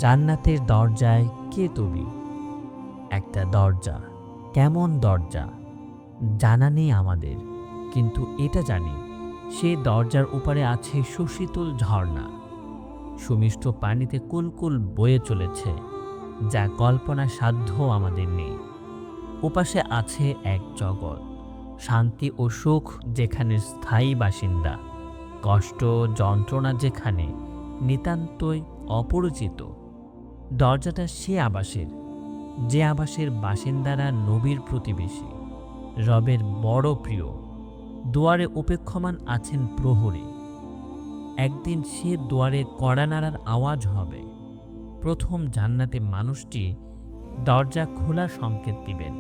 জান্নাতের দরজায় কে তুমি? একটা দরজা। কেমন দরজা জানা নেই আমাদের, কিন্তু এটা জানি সে দরজার উপরে আছে সুশীতল ঝর্ণা, সুমিষ্ট পানিতে কুলকুল বয়ে চলেছে, যা কল্পনা সাধ্য আমাদের নেই। ওপাশে আছে এক জগৎ, শান্তি ও সুখ যেখানে স্থায়ী বাসিন্দা, কষ্ট যন্ত্রণা যেখানে নিতান্তই অপরিচিত। দরজাটা সে আবাসের, যে আবাসের বাসিন্দারা নবীর প্রতিবেশী, রবের বড় প্রিয়। দুয়ারে অপেক্ষমান আছেন প্রহরী। একদিন সে দুয়ারে কড়া নাড়ার আওয়াজ হবে। প্রথম জান্নাতে মানুষটি দরজা খোলার সংকেত দিবেন।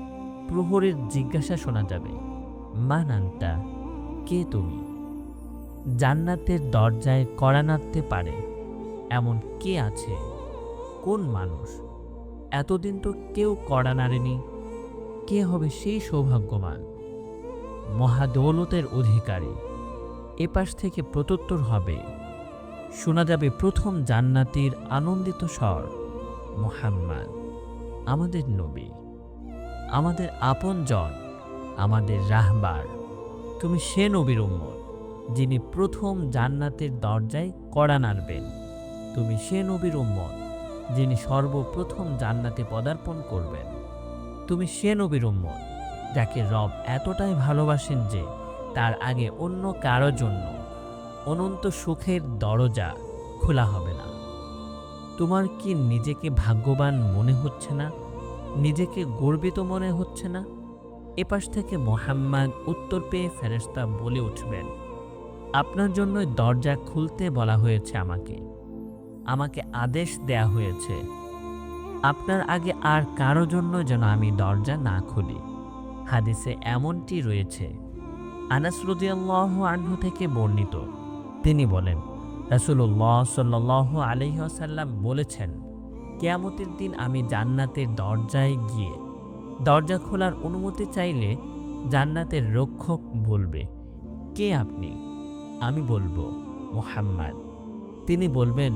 প্রহরীর জিজ্ঞাসা শোনা যাবে, মান আনতা, কে তুমি? জান্নাতের দরজায় কড়া নাড়তে পারে এমন কে আছে? কোন মানুষ? এতদিন তো কেউ কড়া নাড়েনি। কে হবে সেই সৌভাগ্যবান? মহাদৌলতের অধিকারী। এপাশ থেকে প্রত্যুত্তর হবে, শোনা যাবে প্রথম জান্নাতীর আনন্দিত স্বর, মুহাম্মদ, আমাদের নবী, আমাদের আপনজন, আমাদের রাহবার। তুমি সে নবীর উম্মত যিনি প্রথম জান্নাতের দরজায় কড়া নাড়বেন। তুমি সে নবীর উম্মত যিনি সর্বপ্রথম জান্নাতে পদার্পণ করবেন। তুমি সে নবীর উম্মত যাকে রব এতটাই ভালোবাসেন যে তার আগে অন্য কারো জন্য অনন্ত সুখের দরজা খোলা হবে না। তোমার কি নিজেকে ভাগ্যবান মনে হচ্ছে না? নিজেকে গর্বিত মনে হচ্ছে না? এপাশ থেকে মুহাম্মদ উত্তর পেয়ে ফেরেশতা বলে উঠবেন, আপনার জন্যই দরজা খুলতে বলা হয়েছে। আমাকে আদেশ দেয়া হয়েছে আপনার আগে আর কারো জন্য যেন আমি দরজা না খুলি। হাদিসে এমনটি রয়েছে। আনাস রাদিয়াল্লাহু আনহু থেকে বর্ণিত, তিনি বলেন, রাসূলুল্লাহ সাল্লাল্লাহু আলাইহি ওয়াসাল্লাম বলেছেন, কিয়ামতের দিন আমি জান্নাতের দরজায় গিয়ে দরজা খোলার অনুমতি চাইলে জান্নাতের রক্ষক বলবে, কে আপনি? আমি বলবো, মুহাম্মদ। তিনি বলবেন,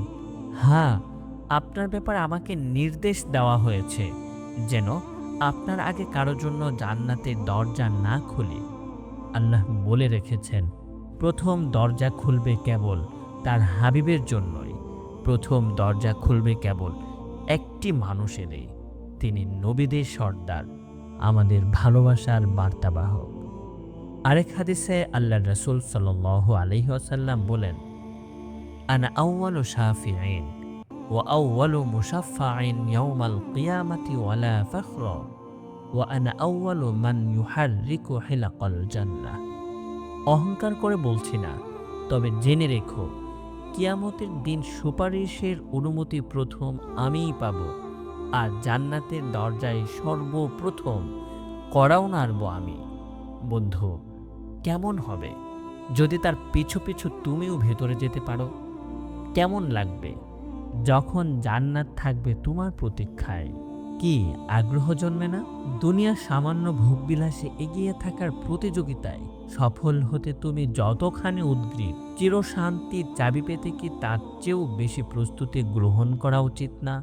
হ্যাঁ, আপনার ব্যাপারে আমাকে নির্দেশ দেওয়া হয়েছে যেন আপনার আগে কারো জন্য জান্নাতের দরজা না খুলি। আল্লাহ বলে রেখেছেন, প্রথম দরজা খুলবে কেবল তার হাবিবের জন্যই। প্রথম দরজা খুলবে কেবল একটি মানুষেরই, তিনি নবীদের সর্দার, আমাদের ভালোবাসার বার্তাবাহক। আরেক হাদিসে আল্লাহর রাসূল সাল্লাল্লাহু আলাইহি ওয়াসাল্লাম বলেন, আনা আউয়ালু শাফিঈন ওয়া আউয়ালু মুশাফফাঈন ইয়াউমাল কিয়ামাতি ওয়ালা ফাখরা ওয়া আনা আউয়ালু মান ইউহাররিকু হিলাকাল জান্নাহ। অহংকার করে বলছি না, তবে জেনে রেখো, কিয়ামতের দিন সুপারিশের অনুমতি প্রথম আমিই পাব, আর জান্নাতের দরজায় সর্বপ্রথম কড়াও নাড়ব আমি। বন্ধু, কেমন হবে যদি তার পিছু পিছু তুমিও ভেতরে যেতে পারো? কেমন লাগবে যখন জান্নাত থাকবে তোমার প্রতীক্ষায়? কি আগ্রহ জন্মে না? দুনিয়ার সামান্য ভোগবিলাসে এগিয়ে থাকার প্রতিযোগিতায় সফল হতে তুমি যতখানি উদ্গ্রীব, চিরশান্তির চাবি পেতে কি তার চেয়েও বেশি প্রস্তুতি গ্রহণ করা উচিত না?